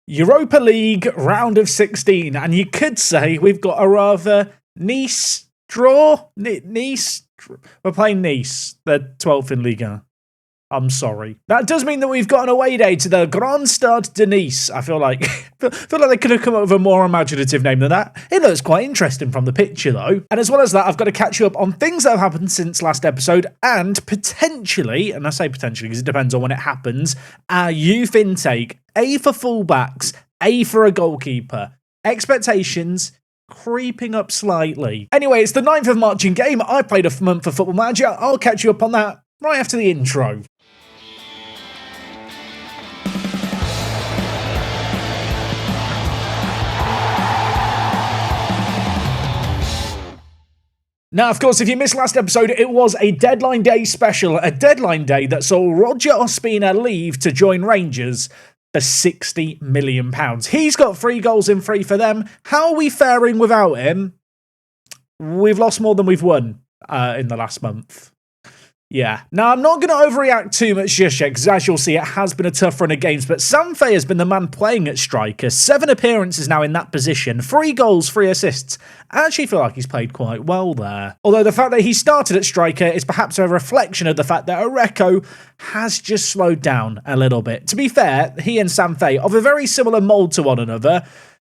Europa League round of 16, and you could say we've got a rather Nice draw. We're playing Nice, they're 12th in Liga. I'm sorry. That does mean that we've got an away day to the Grand Stade de Nice. I feel like they could have come up with a more imaginative name than that. It looks quite interesting from the picture, though. And as well as that, I've got to catch you up on things that have happened since last episode, and potentially, and I say potentially because it depends on when it happens, our youth intake. A for fullbacks, A for a goalkeeper. Expectations creeping up slightly. Anyway, it's the 9th of March in game. I played a month for Football Manager. I'll catch you up on that right after the intro. Now, of course, if you missed last episode, it was a deadline day special, a deadline day that saw Roger Ospina leave to join Rangers for £60 million. He's got 3 goals in 3 for them. How are we faring without him? We've lost more than we've won in the last month. Yeah. Now, I'm not going to overreact too much just yet, because as you'll see, it has been a tough run of games, but Sanfe has been the man playing at striker. 7 appearances now in that position, 3 goals, 3 assists. I actually feel like he's played quite well there. Although the fact that he started at striker is perhaps a reflection of the fact that Areco has just slowed down a little bit. To be fair, he and Sanfe are of a very similar mould to one another.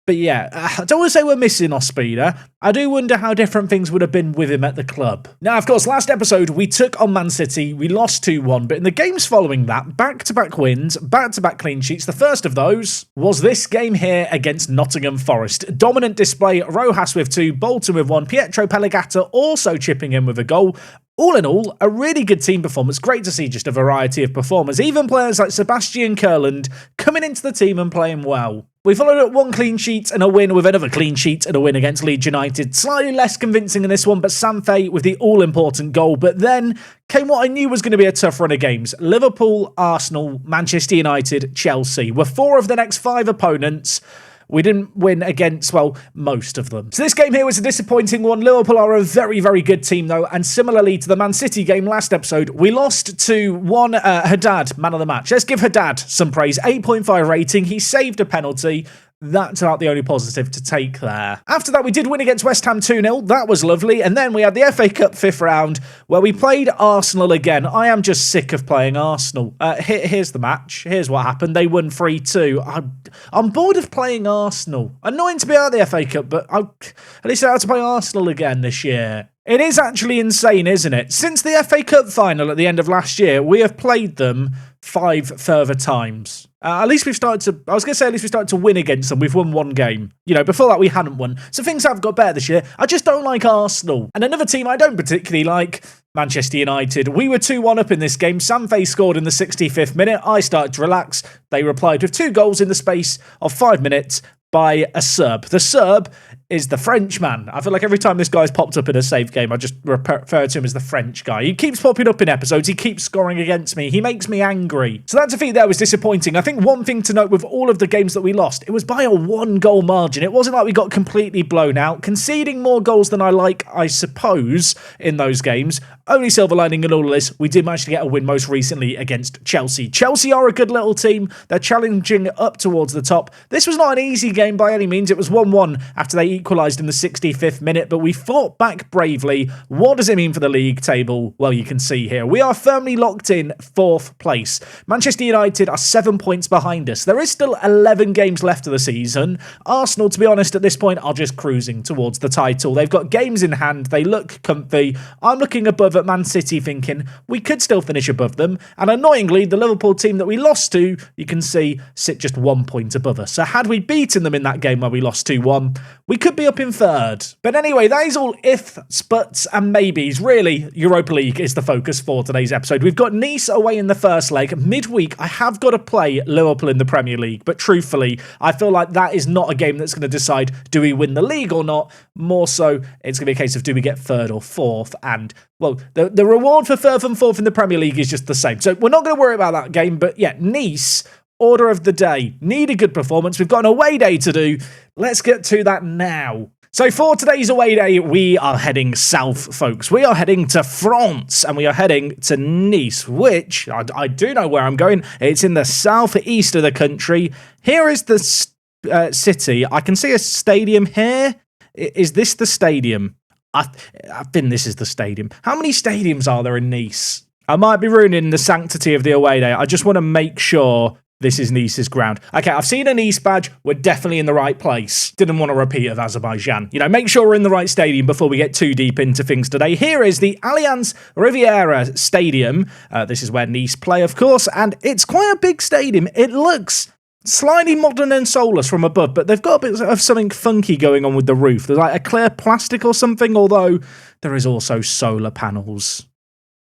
But yeah, I don't want to say we're missing Ospina. I do wonder how different things would have been with him at the club. Now, of course, last episode, we took on Man City. We lost 2-1, but in the games following that, back-to-back wins, back-to-back clean sheets. The first of those was this game here against Nottingham Forest. Dominant display, Rojas with 2, Bolton with 1, Pietro Pellegata also chipping in with a goal. All in all, a really good team performance. Great to see just a variety of performers. Even players like Sebastian Kurland coming into the team and playing well. We followed up 1 clean sheet and a win with another clean sheet and a win against Leeds United. Slightly less convincing in this one, but Sanfe with the all-important goal. But then came what I knew was going to be a tough run of games. Liverpool, Arsenal, Manchester United, Chelsea were 4 of the next 5 opponents. We didn't win against, well, most of them. So this game here was a disappointing one. Liverpool are a very, very good team, though. And similarly to the Man City game last episode, we lost to one Haddad, man of the match. Let's give Haddad some praise. 8.5 rating. He saved a penalty. That's about the only positive to take there. After that, we did win against West Ham 2-0. That was lovely. And then we had the FA Cup 5th round where we played Arsenal again. I am just sick of playing Arsenal. Here's the match. Here's what happened. They won 3-2. I'm bored of playing Arsenal. Annoying to be out of the FA Cup, but at least I had to play Arsenal again this year. It is actually insane, isn't it? Since the FA Cup final at the end of last year, we have played them 5 further times. At least we've started to win against them. We've won 1 game. You know, before that we hadn't won. So things have got better this year. I just don't like Arsenal. And another team I don't particularly like, Manchester United. We were 2-1 up in this game. Sanfe scored in the 65th minute. I started to relax. They replied with 2 goals in the space of 5 minutes by a Serb. The Serb is the Frenchman. I feel like every time this guy's popped up in a save game, I just refer to him as the French guy. He keeps popping up in episodes. He keeps scoring against me. He makes me angry. So that defeat there was disappointing. I think one thing to note with all of the games that we lost, it was by a 1-goal margin. It wasn't like we got completely blown out. Conceding more goals than I like, I suppose, in those games. Only silver lining in all of this, we did manage to get a win most recently against Chelsea. Chelsea are a good little team. They're challenging up towards the top. This was not an easy game by any means. It was 1-1 after they equalised in the 65th minute, but we fought back bravely. What does it mean for the league table? Well, you can see here. We are firmly locked in 4th place. Manchester United are 7 points behind us. There is still 11 games left of the season. Arsenal, to be honest, at this point, are just cruising towards the title. They've got games in hand. They look comfy. I'm looking above at Man City thinking we could still finish above them. And annoyingly, the Liverpool team that we lost to, you can see, sit just 1 point above us. So had we beaten them in that game where we lost 2-1, we could be up in 3rd. But anyway, that is all ifs, buts and maybes. Really, Europa League is the focus for today's episode. We've got Nice away in the first leg. Midweek, I have got to play Liverpool in the Premier League. But truthfully, I feel like that is not a game that's going to decide do we win the league or not. More so, it's going to be a case of do we get 3rd or 4th. And, well, the reward for 3rd and 4th in the Premier League is just the same. So we're not going to worry about that game. But yeah, Nice, order of the day. Need a good performance. We've got an away day to do. Let's get to that now. So for today's away day, we are heading south, folks. We are heading to France, and we are heading to Nice, which I do know where I'm going. It's in the southeast of the country. Here is the city. I can see a stadium here. Is this the stadium? I think this is the stadium. How many stadiums are there in Nice? I might be ruining the sanctity of the away day. I just want to make sure this is Nice's ground. Okay, I've seen a Nice badge. We're definitely in the right place. Didn't want to repeat of Azerbaijan. You know, make sure we're in the right stadium before we get too deep into things today. Here is the Allianz Riviera Stadium. This is where Nice play, of course, and it's quite a big stadium. It looks slightly modern and soulless from above, but they've got a bit of something funky going on with the roof. There's like a clear plastic or something, although there is also solar panels.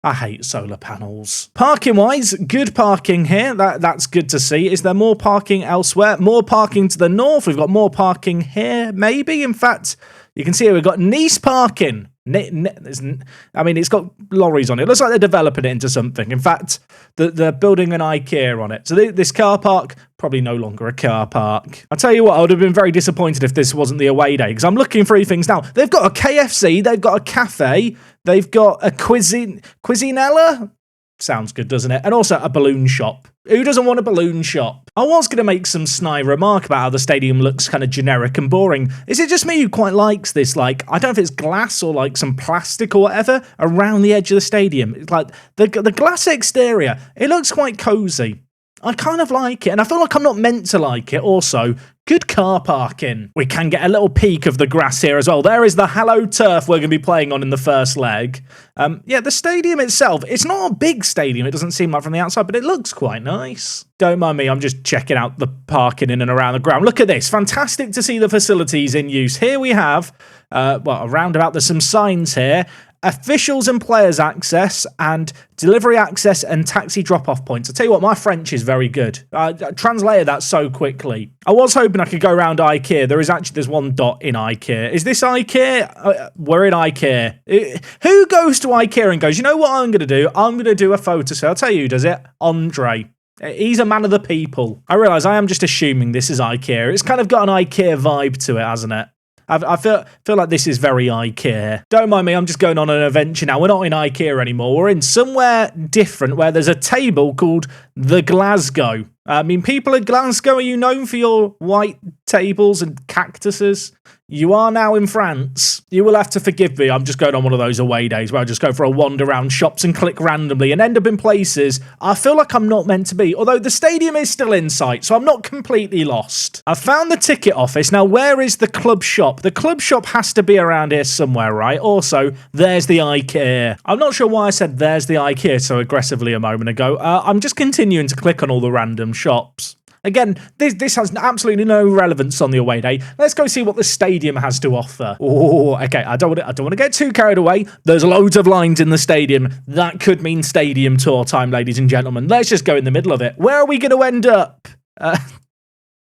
I hate solar panels. Parking-wise, good parking here. That's good to see. Is there more parking elsewhere? More parking to the north. We've got more parking here, maybe. In fact, you can see here we've got Nice parking. I mean, it's got lorries on it. It looks like they're developing it into something. In fact, they're building an IKEA on it. So this car park, probably no longer a car park. I'll tell you what, I would have been very disappointed if this wasn't the away day, because I'm looking through things now. They've got a KFC, they've got a cafe, they've got a Cuisinella. Sounds good, doesn't it? And also a balloon shop. Who doesn't want a balloon shop? I was going to make some snide remark about how the stadium looks kind of generic and boring. Is it just me who quite likes this, like, I don't know if it's glass or like some plastic or whatever around the edge of the stadium. It's like the glass exterior, it looks quite cozy. I kind of like it, and I feel like I'm not meant to like it. Also, good car parking. We can get a little peek of the grass here as well. There is the Hello Turf we're going to be playing on in the first leg. Yeah, the stadium itself, it's not a big stadium, it doesn't seem like from the outside, but it looks quite nice. Don't mind me, I'm just checking out the parking in and around the ground. Look at this, fantastic to see the facilities in use. Here we have, around about, there's some signs here. Officials and players access, and delivery access and taxi drop-off points. I'll tell you what, my French is very good. I translated that so quickly. I was hoping I could go around IKEA. There's one dot in IKEA. Is this IKEA? We're in IKEA. Who goes to IKEA and goes, you know what I'm going to do? I'm going to do a photo sale. I'll tell you who does it. Andre. He's a man of the people. I realise I am just assuming this is IKEA. It's kind of got an IKEA vibe to it, hasn't it? I feel like this is very IKEA. Don't mind me, I'm just going on an adventure now. We're not in IKEA anymore. We're in somewhere different where there's a table called the Glasgow. I mean, people in Glasgow, are you known for your white tables and cactuses? You are now in France. You will have to forgive me. I'm just going on one of those away days where I just go for a wander around shops and click randomly and end up in places I feel like I'm not meant to be. Although the stadium is still in sight, so I'm not completely lost. I've found the ticket office. Now, where is the club shop? The club shop has to be around here somewhere, right? Also, there's the IKEA. I'm not sure why I said there's the IKEA so aggressively a moment ago. I'm just continuing to click on all the random shops. Again, this has absolutely no relevance on the away day. Let's go see what the stadium has to offer. Oh, okay, I don't want to get too carried away. There's loads of lines in the stadium. That could mean stadium tour time, ladies and gentlemen. Let's just go in the middle of it. Where are we going to end up? A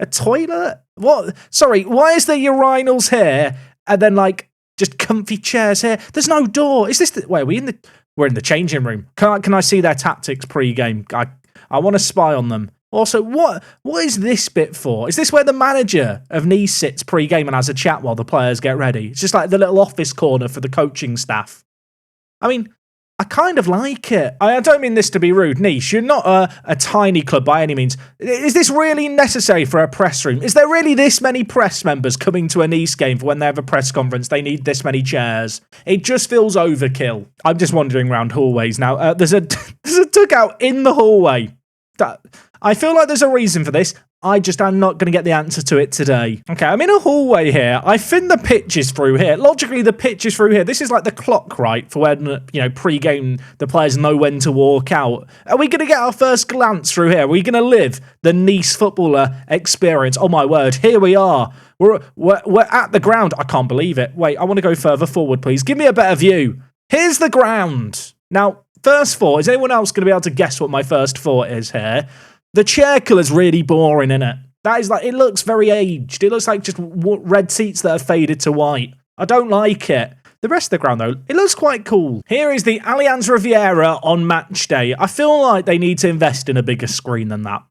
toilet? What? Sorry, why is there urinals here and then like just comfy chairs here? There's no door. Is this wait, we're in the changing room. Can I see their tactics pre-game? I want to spy on them. Also, what is this bit for? Is this where the manager of Nice sits pre-game and has a chat while the players get ready? It's just like the little office corner for the coaching staff. I mean, I kind of like it. I don't mean this to be rude. Nice, you're not a tiny club by any means. Is this really necessary for a press room? Is there really this many press members coming to a Nice game for when they have a press conference? They need this many chairs. It just feels overkill. I'm just wandering around hallways now. There's a dugout in the hallway. I feel like there's a reason for this. I'm not going to get the answer to it today. Okay, I'm in a hallway here. I think the pitch is through here. Logically, the pitch is through here. This is like the clock, right? For when, pre-game, the players know when to walk out. Are we going to get our first glance through here? Are we going to live the Nice footballer experience? Oh, my word. Here we are. We're at the ground. I can't believe it. Wait, I want to go further forward, please. Give me a better view. Here's the ground. Now, first thought. Is anyone else going to be able to guess what my first thought is here? The chair colour's really boring, innit? That is like, it looks very aged. It looks like just red seats that have faded to white. I don't like it. The rest of the ground, though, it looks quite cool. Here is the Allianz Riviera on match day. I feel like they need to invest in a bigger screen than that.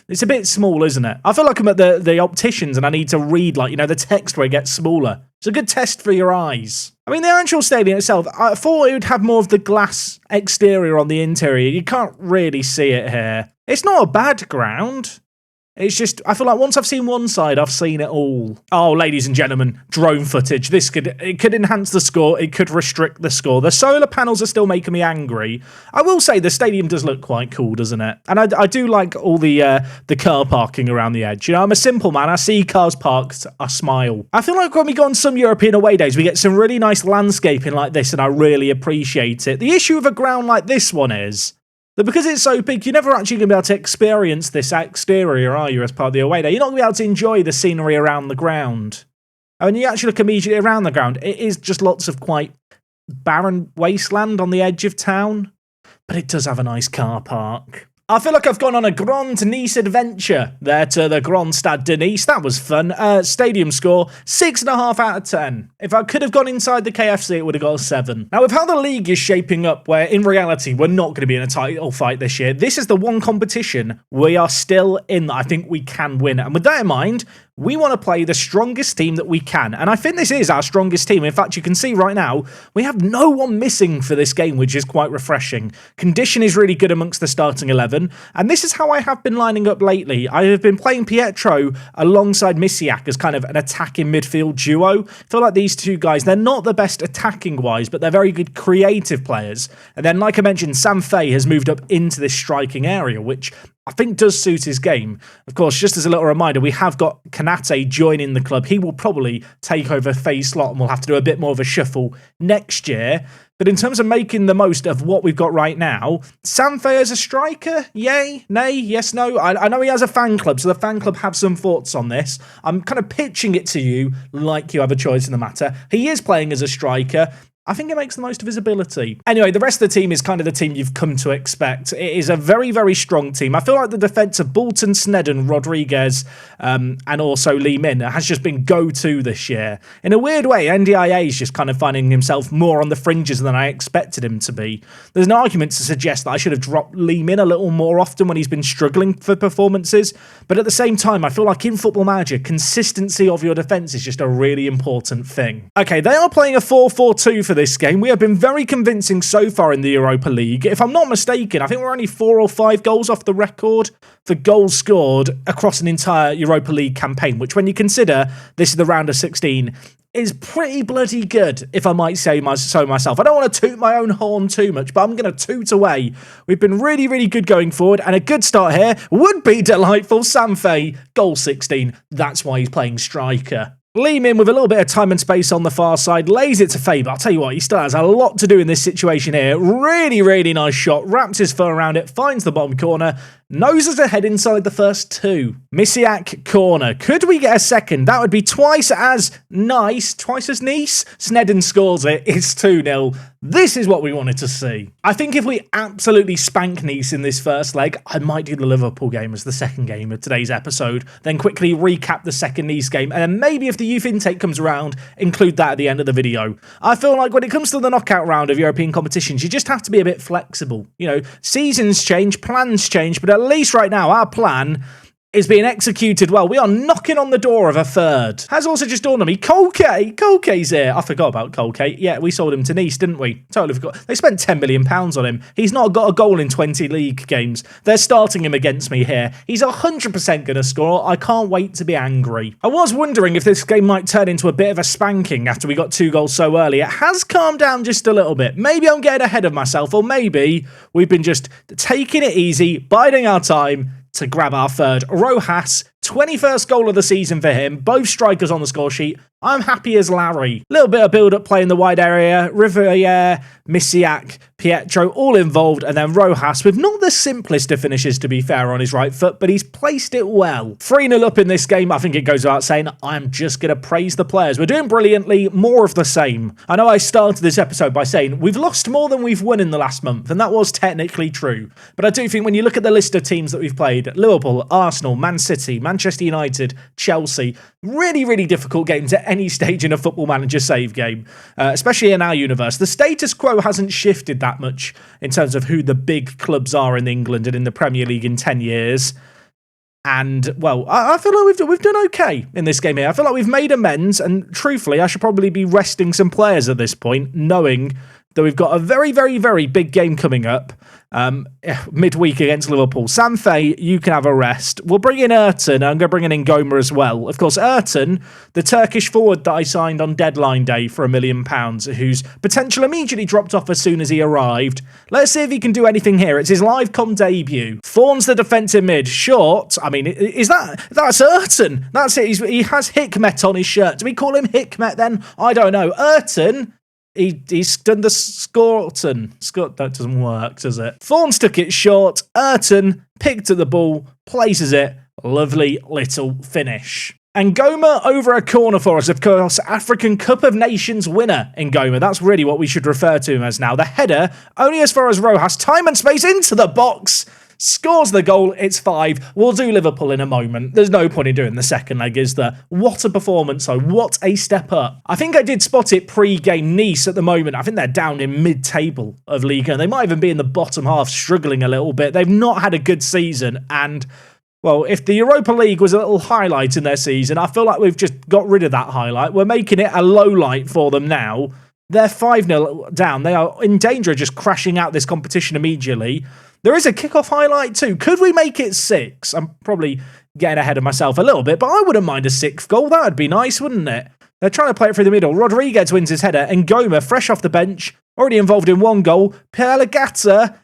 It's a bit small, isn't it? I feel like I'm at the opticians and I need to read, the text where it gets smaller. It's a good test for your eyes. I mean, the actual stadium itself, I thought it would have more of the glass exterior on the interior. You can't really see it here. It's not a bad ground. It's just, I feel like once I've seen one side, I've seen it all. Oh, ladies and gentlemen, drone footage. It could enhance the score. It could restrict the score. The solar panels are still making me angry. I will say the stadium does look quite cool, doesn't it? And I do like all the car parking around the edge. You know, I'm a simple man. I see cars parked, I smile. I feel like when we go on some European away days, we get some really nice landscaping like this, and I really appreciate it. The issue with a ground like this one is that because it's so big, you're never actually going to be able to experience this exterior, are you, as part of the away day? You're not going to be able to enjoy the scenery around the ground. And when you actually look immediately around the ground, it is just lots of quite barren wasteland on the edge of town. But it does have a nice car park. I feel like I've gone on a Grand Nice adventure there to the Grand Stade de Nice. That was fun. Stadium score, 6.5 out of 10. If I could have gone inside the KFC, it would have got a 7. Now, with how the league is shaping up, where in reality, we're not going to be in a title fight this year, this is the one competition we are still in that I think we can win. And with that in mind, we want to play the strongest team that we can. And I think this is our strongest team. In fact, you can see right now, we have no one missing for this game, which is quite refreshing. Condition is really good amongst the starting 11. And this is how I have been lining up lately. I have been playing Pietro alongside Misiak as kind of an attacking midfield duo. I feel like these two guys, they're not the best attacking-wise, but they're very good creative players. And then, like I mentioned, Sam Fay has moved up into this striking area, which I think does suit his game. Of course, just as a little reminder, we have got Kanate joining the club. He will probably take over Fay's slot and we'll have to do a bit more of a shuffle next year. But in terms of making the most of what we've got right now, Sam Fay as a striker? Yay? Nay? Yes? No? I know he has a fan club, so the fan club have some thoughts on this. I'm kind of pitching it to you like you have a choice in the matter. He is playing as a striker. I think it makes the most of his ability. Anyway, the rest of the team is kind of the team you've come to expect. It is a very, very strong team. I feel like the defence of Bolton, Sneddon, Rodriguez, and also Lee Min has just been go-to this year. In a weird way, NDIA is just kind of finding himself more on the fringes than I expected him to be. There's an argument to suggest that I should have dropped Lee Min a little more often when he's been struggling for performances, but at the same time, I feel like in Football Manager, consistency of your defence is just a really important thing. Okay, they are playing a 4-4-2 for this game. We have been very convincing so far in the Europa League. If I'm not mistaken, I think we're only 4 or 5 goals off the record for goals scored across an entire Europa League campaign, which when you consider this is the round of 16, is pretty bloody good, if I might say so myself. I don't want to toot my own horn too much, but I'm going to toot away. We've been really, really good going forward, and a good start here would be delightful. Sam Fay, goal 16. That's why he's playing striker. Lee Min with a little bit of time and space on the far side, lays it to Fay, but I'll tell you what, he still has a lot to do in this situation here. Really, really nice shot, wraps his foot around it, finds the bottom corner, noses ahead inside the first 2. Misiak corner. Could we get a second? That would be twice as nice, twice as nice. Sneddon scores it, it's 2-0. This is what we wanted to see. I think if we absolutely spank Nice in this first leg, I might do the Liverpool game as the second game of today's episode, then quickly recap the second Nice game, and then maybe if the youth intake comes around, include that at the end of the video. I feel like when it comes to the knockout round of European competitions, you just have to be a bit flexible. You know, seasons change, plans change, but at least right now, our plan is being executed well. We are knocking on the door of a third. Has also just dawned on me, Colke's here. I forgot about Colke. Yeah, we sold him to Nice, didn't we? Totally forgot. They spent £10 million on him. He's not got a goal in 20 league games. They're starting him against me here. He's 100% going to score. I can't wait to be angry. I was wondering if this game might turn into a bit of a spanking after we got 2 goals so early. It has calmed down just a little bit. Maybe I'm getting ahead of myself, or maybe we've been just taking it easy, biding our time to grab our third. Rojas, 21st goal of the season for him. Both strikers on the score sheet. I'm happy as Larry. Little bit of build-up play in the wide area. Riviere, Misiak, Pietro, all involved. And then Rojas with not the simplest of finishes, to be fair, on his right foot, but he's placed it well. 3-0 up in this game. I think it goes without saying, I'm just going to praise the players. We're doing brilliantly. More of the same. I know I started this episode by saying we've lost more than we've won in the last month, and that was technically true. But I do think when you look at the list of teams that we've played, Liverpool, Arsenal, Man City, Manchester United, Chelsea, really, really difficult games at any stage in a Football Manager save game, especially in our universe. The status quo hasn't shifted that much in terms of who the big clubs are in England and in the Premier League in 10 years. And, well, I feel like we've done okay in this game here. I feel like we've made amends, and truthfully, I should probably be resting some players at this point, knowing that we've got a very, very, very big game coming up midweek against Liverpool. Sam Fay, you can have a rest. We'll bring in Ayrton. I'm going to bring in Ngoma as well. Of course, Ayrton, the Turkish forward that I signed on deadline day for £1 million, whose potential immediately dropped off as soon as he arrived. Let's see if he can do anything here. It's his live com debut. Fawn's the defensive mid. Short. I mean, that's Ayrton. That's it. He has Hikmet on his shirt. Do we call him Hikmet then? I don't know. Ayrton. He's done the Scorton. That doesn't work, does it? Fawn stuck it short. Ayrton picked at the ball, places it. Lovely little finish. Ngoma over a corner for us, of course. African Cup of Nations winner, Ngoma. That's really what we should refer to him as now. The header, only as far as Rojas. Time and space into the box. Scores the goal, it's 5. We'll do Liverpool in a moment. There's no point in doing the second leg, is there? What a performance, though. What a step up. I think I did spot it pre-game. Nice at the moment, I think they're down in mid-table of Liga. They might even be in the bottom half, struggling a little bit. They've not had a good season, and, well, if the Europa League was a little highlight in their season, I feel like we've just got rid of that highlight. We're making it a low light for them now. They're 5-0 down. They are in danger of just crashing out this competition immediately. There is a kickoff highlight too. Could we make it 6? I'm probably getting ahead of myself a little bit, but I wouldn't mind a 6th goal. That would be nice, wouldn't it? They're trying to play it through the middle. Rodriguez wins his header, and Ngoma, fresh off the bench, already involved in 1 goal. Pelagata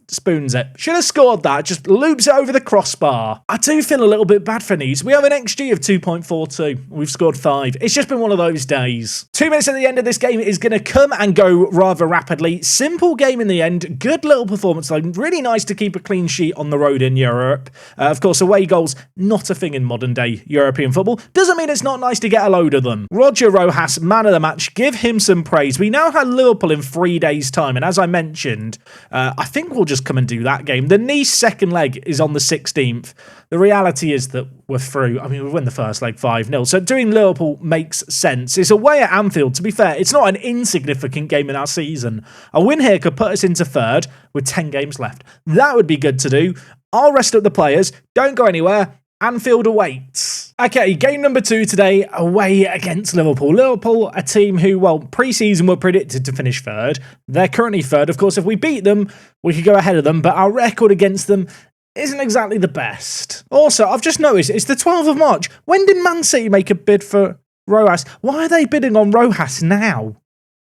spoons it. Should have scored that. Just loops it over the crossbar. I do feel a little bit bad for Nice. We have an XG of 2.42. We've scored 5. It's just been one of those days. 2 minutes at the end of this game is going to come and go rather rapidly. Simple game in the end. Good little performance though. Really nice to keep a clean sheet on the road in Europe. Of course, away goals, not a thing in modern day European football. Doesn't mean it's not nice to get a load of them. Roger Rojas, man of the match. Give him some praise. We now have Liverpool in 3 days' time. And as I mentioned, I think we'll just come and do that game. The Nice second leg is on the 16th. The reality is that we're through. I mean, we win the first leg 5-0. So doing Liverpool makes sense. It's away at Anfield. To be fair, it's not an insignificant game in our season. A win here could put us into 3rd with 10 games left. That would be good to do. I'll rest up the players. Don't go anywhere. Anfield awaits. Okay, game number 2 today, away against Liverpool. Liverpool, a team who, well, pre-season were predicted to finish 3rd. They're currently 3rd. Of course, if we beat them, we could go ahead of them, but our record against them isn't exactly the best. Also, I've just noticed, it's the 12th of March. When did Man City make a bid for Rojas? Why are they bidding on Rojas now?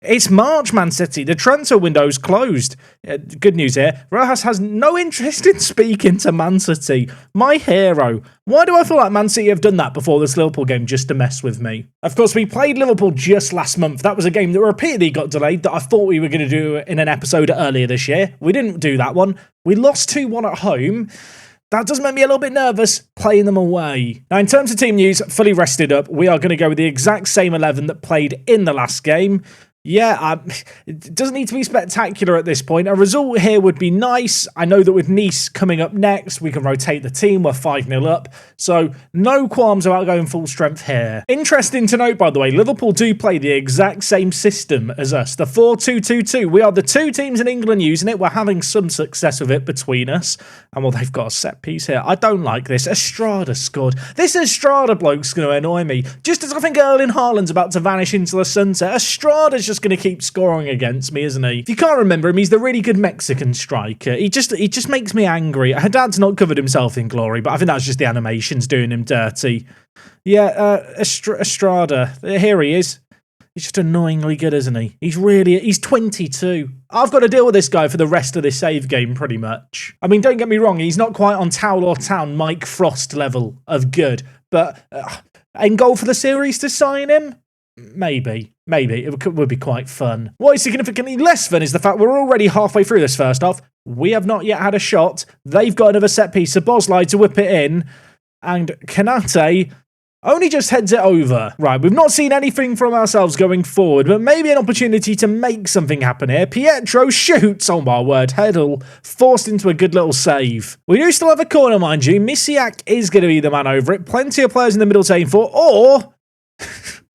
It's March, Man City. The transfer window's closed. Good news here. Rojas has no interest in speaking to Man City. My hero. Why do I feel like Man City have done that before this Liverpool game just to mess with me? Of course, we played Liverpool just last month. That was a game that repeatedly got delayed that I thought we were going to do in an episode earlier this year. We didn't do that one. We lost 2-1 at home. That does make me a little bit nervous playing them away. Now, in terms of team news, fully rested up, we are going to go with the exact same 11 that played in the last game. Yeah, it doesn't need to be spectacular at this point. A result here would be nice. I know that with Nice coming up next, we can rotate the team. We're 5-0 up. So no qualms about going full strength here. Interesting to note, by the way, Liverpool do play the exact same system as us. The 4-2-2-2. We are the 2 teams in England using it. We're having some success with it between us. And well, they've got a set piece here. I don't like this. Estrada scored. This Estrada bloke's going to annoy me. Just as I think Erling Haaland's about to vanish into the sunset, Estrada's just going to keep scoring against me, isn't he? If you can't remember him, he's the really good Mexican striker. He just makes me angry. Haddad's not covered himself in glory, but I think that's just the animations doing him dirty. Yeah, Estrada. Here he is. He's just annoyingly good, isn't he? He's 22. I've got to deal with this guy for the rest of this save game, pretty much. I mean, don't get me wrong, he's not quite on Towel or Town Mike Frost level of good, but in goal for the series to sign him? Maybe. It would be quite fun. What is significantly less fun is the fact we're already halfway through this first half. We have not yet had a shot. They've got another set piece. Szoboszlai to whip it in. And Kanate only just heads it over. Right, we've not seen anything from ourselves going forward, but maybe an opportunity to make something happen here. Pietro shoots. Oh my word. Heddle forced into a good little save. We do still have a corner, mind you. Misiak is going to be the man over it. Plenty of players in the middle to aim for. Or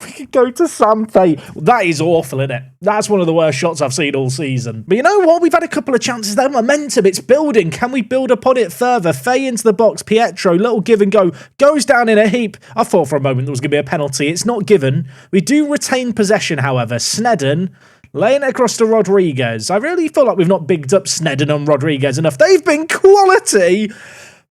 we Misiak go to Sanfe. That is awful, isn't it? That's one of the worst shots I've seen all season. But you know what? We've had a couple of chances there. Momentum, it's building. Can we build upon it further? Faye into the box. Pietro, little give and go. Goes down in a heap. I thought for a moment there was going to be a penalty. It's not given. We do retain possession, however. Sneddon laying it across to Rodriguez. I really feel like we've not bigged up Sneddon and Rodriguez enough. They've been quality,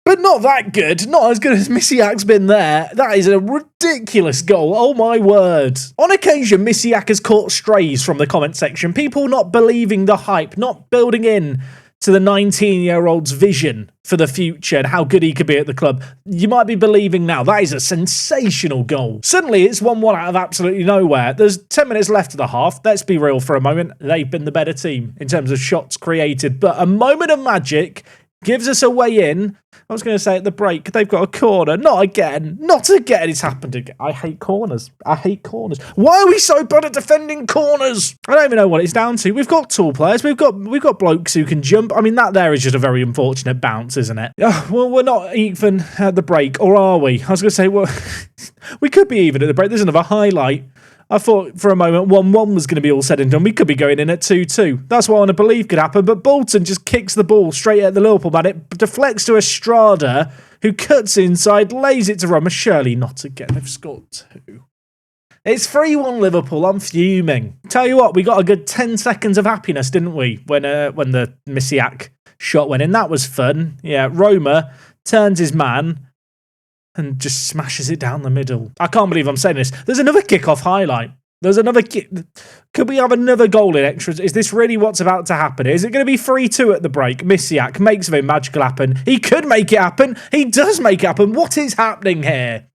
but not that good. Not as good as Misiak's been there. That is a ridiculous goal. Oh my word. On occasion, Misiak has caught strays from the comment section. People not believing the hype, not building in to the 19-year-old's vision for the future and how good he could be at the club. You might be believing now. That is a sensational goal. Suddenly, it's 1-1 out of absolutely nowhere. There's 10 minutes left of the half. Let's be real for a moment. They've been the better team in terms of shots created, but a moment of magic gives us a way in. I was going to say at the break, they've got a corner. Not again. Not again. It's happened again. I hate corners. I hate corners. Why are we so bad at defending corners? I don't even know what it's down to. We've got tall players. We've got blokes who can jump. I mean, that there is just a very unfortunate bounce, isn't it? Well, we're not even at the break, or are we? I was going to say, well, we could be even at the break. There's another highlight. I thought for a moment 1-1 was going to be all said and done. We could be going in at 2-2. That's what I want to believe could happen. But Bolton just kicks the ball straight at the Liverpool man. It deflects to Estrada, who cuts inside, lays it to Roma. Surely not again. They've scored 2. It's 3-1 Liverpool. I'm fuming. Tell you what, we got a good 10 seconds of happiness, didn't we? When the Misiak shot went in. That was fun. Yeah, Roma turns his man and just smashes it down the middle. I can't believe I'm saying this. There's another kickoff highlight. There's another Could we have another goal in extras? Is this really what's about to happen? Is it going to be 3-2 at the break? Misiak makes something magical happen. He could make it happen. He does make it happen. What is happening here?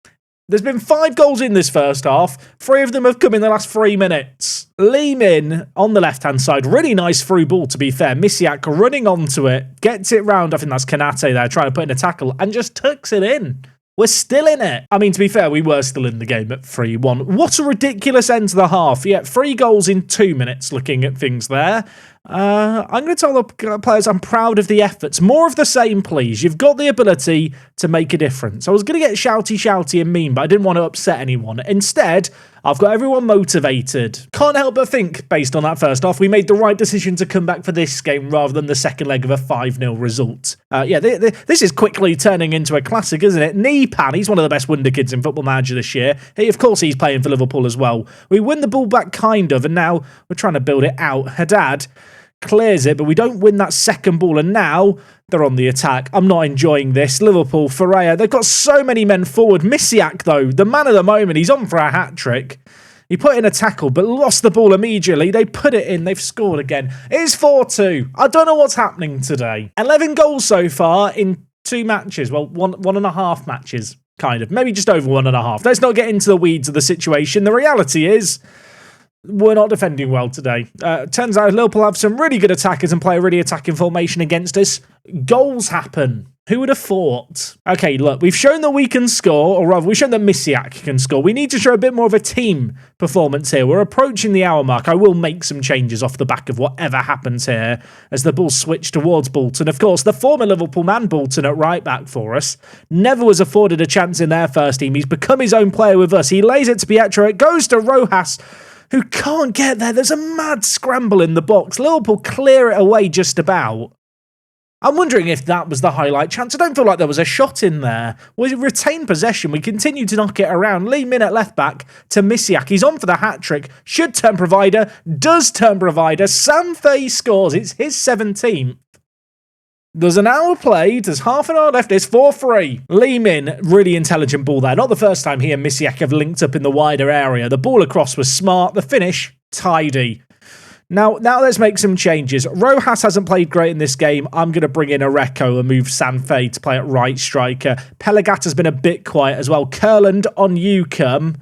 There's been 5 goals in this first half. 3 of them have come in the last 3 minutes. Lee Min on the left-hand side. Really nice through ball, to be fair. Misiak running onto it. Gets it round. I think that's Kanate there trying to put in a tackle and just tucks it in. We're still in it. I mean, to be fair, we were still in the game at 3-1. What a ridiculous end to the half. Yeah, 3 goals in 2 minutes looking at things there. I'm going to tell the players I'm proud of the efforts. More of the same, please. You've got the ability to make a difference. I was going to get shouty and mean, but I didn't want to upset anyone. Instead, I've got everyone motivated. Can't help but think, based on that first half, we made the right decision to come back for this game rather than the second leg of a 5-0 result. This is quickly turning into a classic, isn't it? Nipan, he's one of the best wonder kids in Football Manager this year. Of course, he's playing for Liverpool as well. We win the ball back, kind of, and now we're trying to build it out. Haddad clears it, but we don't win that second ball, and now they're on the attack. I'm not enjoying this. Liverpool, Ferreira, they've got so many men forward. Misiak, though, the man of the moment, he's on for a hat-trick. He put in a tackle, but lost the ball immediately. They put it in. They've scored again. It's 4-2. I don't know what's happening today. 11 goals so far in 2 matches. Well, one and a half matches, kind of. Maybe just over 1.5. Let's not get into the weeds of the situation. The reality is, we're not defending well today. Turns out Liverpool have some really good attackers and play a really attacking formation against us. Goals happen. Who would have thought? Okay, look, we've shown that we can score, or rather, we've shown that Misiak can score. We need to show a bit more of a team performance here. We're approaching the hour mark. I will make some changes off the back of whatever happens here as the ball switched towards Bolton. Of course, the former Liverpool man, Bolton, at right back for us, never was afforded a chance in their first team. He's become his own player with us. He lays it to Pietro. It goes to Rojas, who can't get there. There's a mad scramble in the box. Liverpool clear it away just about. I'm wondering if that was the highlight chance. I don't feel like there was a shot in there. We retained possession. We continue to knock it around. Lee Min at left back to Misiak. He's on for the hat-trick. Should turn provider. Does turn provider. Sanfe scores. It's his 17th. There's an hour played. There's half an hour left. It's 4-3. Lee Min, really intelligent ball there. Not the first time he and Misiak have linked up in the wider area. The ball across was smart. The finish, tidy. Now let's make some changes. Rojas hasn't played great in this game. I'm going to bring in Areco and move Sanfe to play at right striker. Pelagata's been a bit quiet as well. Kurland on you come.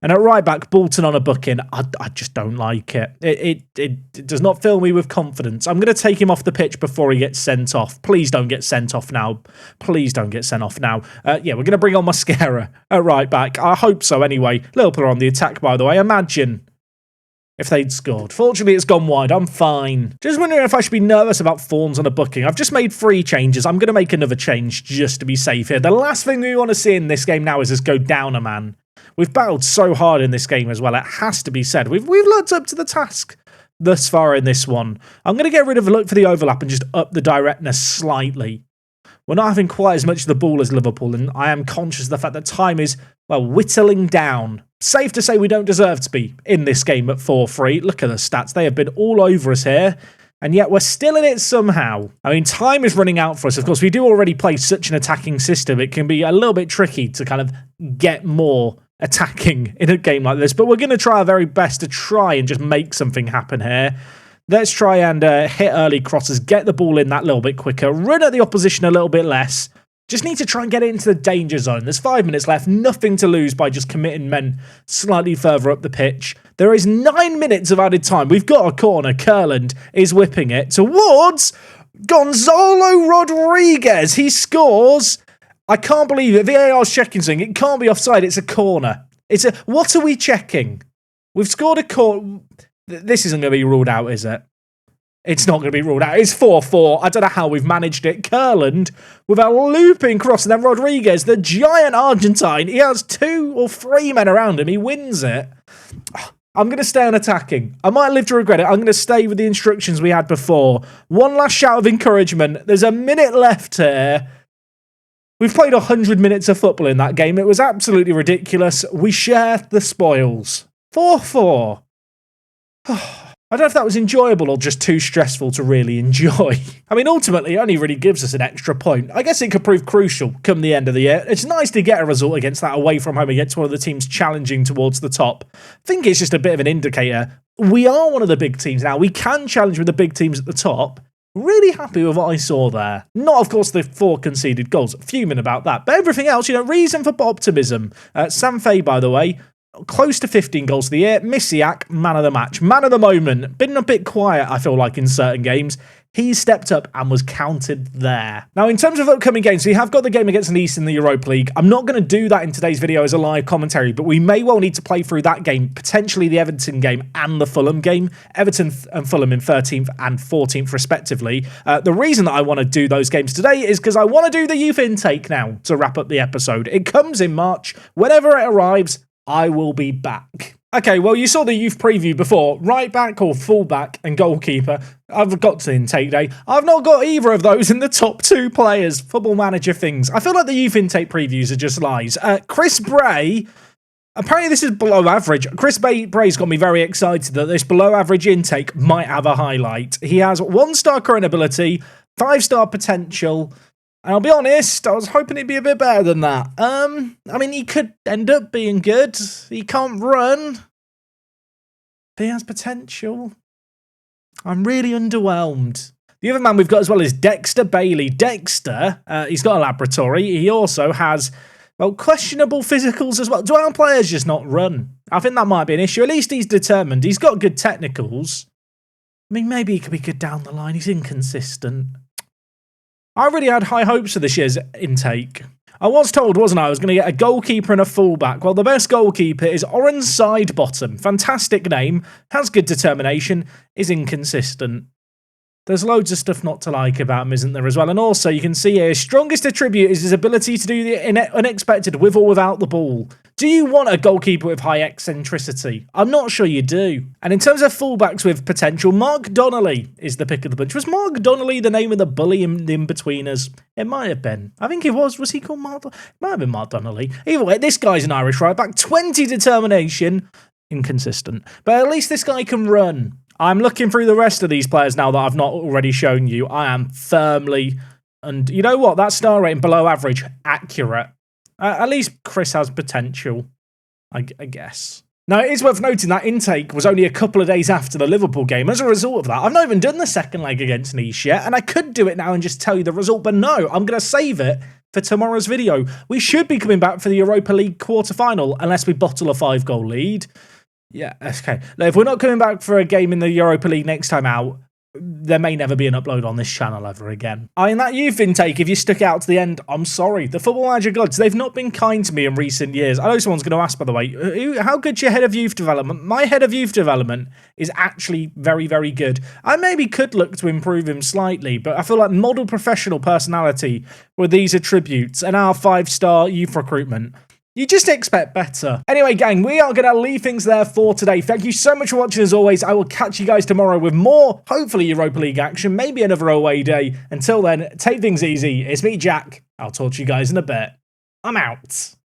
And at right back, Bolton on a booking. I just don't like it. It does not fill me with confidence. I'm going to take him off the pitch before he gets sent off. Please don't get sent off now. Please don't get sent off now. We're going to bring on Mascara at right back. I hope so anyway. Liverpool are on the attack, by the way. Imagine if they'd scored. Fortunately, it's gone wide. I'm fine. Just wondering if I should be nervous about Fawns on a booking. I've just made 3 changes. I'm going to make another change just to be safe here. The last thing we want to see in this game now is us go down a man. We've battled so hard in this game as well, it has to be said. We've lived up to the task thus far in this one. I'm going to get rid of a look for the overlap and just up the directness slightly. We're not having quite as much of the ball as Liverpool, and I am conscious of the fact that time is, well, whittling down. Safe to say we don't deserve to be in this game at 4-3. Look at the stats. They have been all over us here, and yet we're still in it somehow. I mean, time is running out for us. Of course, we do already play such an attacking system. It can be a little bit tricky to kind of get more attacking in a game like this, but we're going to try our very best to try and just make something happen here. Let's try and hit early crosses, get the ball in that little bit quicker, run at the opposition a little bit less. Just need to try and get it into the danger zone. There's 5 minutes left, nothing to lose by just committing men slightly further up the pitch. There is 9 minutes of added time. We've got a corner. Kurland is whipping it towards Gonzalo Rodriguez. He scores. I can't believe it. VAR's checking something. It can't be offside. It's a corner. What are we checking? We've scored a corner. This isn't going to be ruled out, is it? It's not going to be ruled out. It's 4-4. I don't know how we've managed it. Kurland with a looping cross. And then Rodriguez, the giant Argentine. He has 2 or 3 men around him. He wins it. I'm going to stay on attacking. I might live to regret it. I'm going to stay with the instructions we had before. One last shout of encouragement. There's a minute left here. We've played 100 minutes of football in that game. It was absolutely ridiculous. We share the spoils. 4-4. I don't know if that was enjoyable or just too stressful to really enjoy. I mean, ultimately, it only really gives us an extra point. I guess it could prove crucial come the end of the year. It's nice to get a result against that away from home against one of the teams challenging towards the top. I think it's just a bit of an indicator. We are one of the big teams now. We can challenge with the big teams at the top. Really happy with what I saw there. Not, of course, the 4 conceded goals. Fuming about that. But everything else, reason for optimism. Sanfei, by the way, close to 15 goals of the year. Misiak, man of the match. Man of the moment. Been a bit quiet, I feel like, in certain games. He stepped up and was counted there. Now, in terms of upcoming games, we have got the game against Nice in the Europa League. I'm not going to do that in today's video as a live commentary, but we may well need to play through that game, potentially the Everton game and the Fulham game. Everton and Fulham in 13th and 14th, respectively. The reason that I want to do those games today is because I want to do the youth intake now to wrap up the episode. It comes in March. Whenever it arrives, I will be back. Okay, well, you saw the youth preview before. Right back or full back and goalkeeper. I've got to intake day. I've not got either of those in the top 2 players. Football Manager things. I feel like the youth intake previews are just lies. Chris Bray, apparently this is below average. Chris Bray's got me very excited that this below average intake might have a highlight. He has 1-star current ability, 5-star potential. And I'll be honest, I was hoping he'd be a bit better than that. I mean, he could end up being good. He can't run. But he has potential. I'm really underwhelmed. The other man we've got as well is Dexter Bailey. Dexter, he's got a laboratory. He also has, well, questionable physicals as well. Do our players just not run? I think that might be an issue. At least he's determined. He's got good technicals. I mean, maybe he could be good down the line. He's inconsistent. I really had high hopes for this year's intake. I was told, wasn't I was going to get a goalkeeper and a fullback. Well, the best goalkeeper is Oren Sidebottom. Fantastic name, has good determination, is inconsistent. There's loads of stuff not to like about him, isn't there, as well? And also, you can see here, his strongest attribute is his ability to do the unexpected with or without the ball. Do you want a goalkeeper with high eccentricity? I'm not sure you do. And in terms of fullbacks with potential, Mark Donnelly is the pick of the bunch. Was Mark Donnelly the name of the bully in betweeners? It might have been. I think it was. Was he called Mark? It might have been Mark Donnelly. Either way, this guy's an Irish right back. 20 determination. Inconsistent. But at least this guy can run. I'm looking through the rest of these players now that I've not already shown you. I am firmly, and you know what? That star rating below average, accurate. At least Chris has potential, I guess. Now, it is worth noting that intake was only a couple of days after the Liverpool game. As a result of that, I've not even done the second leg against Nice yet, and I could do it now and just tell you the result, but no, I'm going to save it for tomorrow's video. We should be coming back for the Europa League quarter-final, unless we bottle a 5-goal lead. Yeah, okay. Now, if we're not coming back for a game in the Europa League next time out, there may never be an upload on this channel ever again. In that youth intake, if you stuck out to the end, I'm sorry. The Football Manager gods, they've not been kind to me in recent years. I know someone's going to ask, by the way, how good's your head of youth development? My head of youth development is actually very, very good. I maybe could look to improve him slightly, but I feel like model professional personality with these attributes and our 5-star youth recruitment, You just expect better. Anyway, gang, we are going to leave things there for today. Thank you so much for watching as always. I will catch you guys tomorrow with more, hopefully, Europa League action, maybe another away day. Until then, take things easy. It's me, Jack. I'll talk to you guys in a bit. I'm out.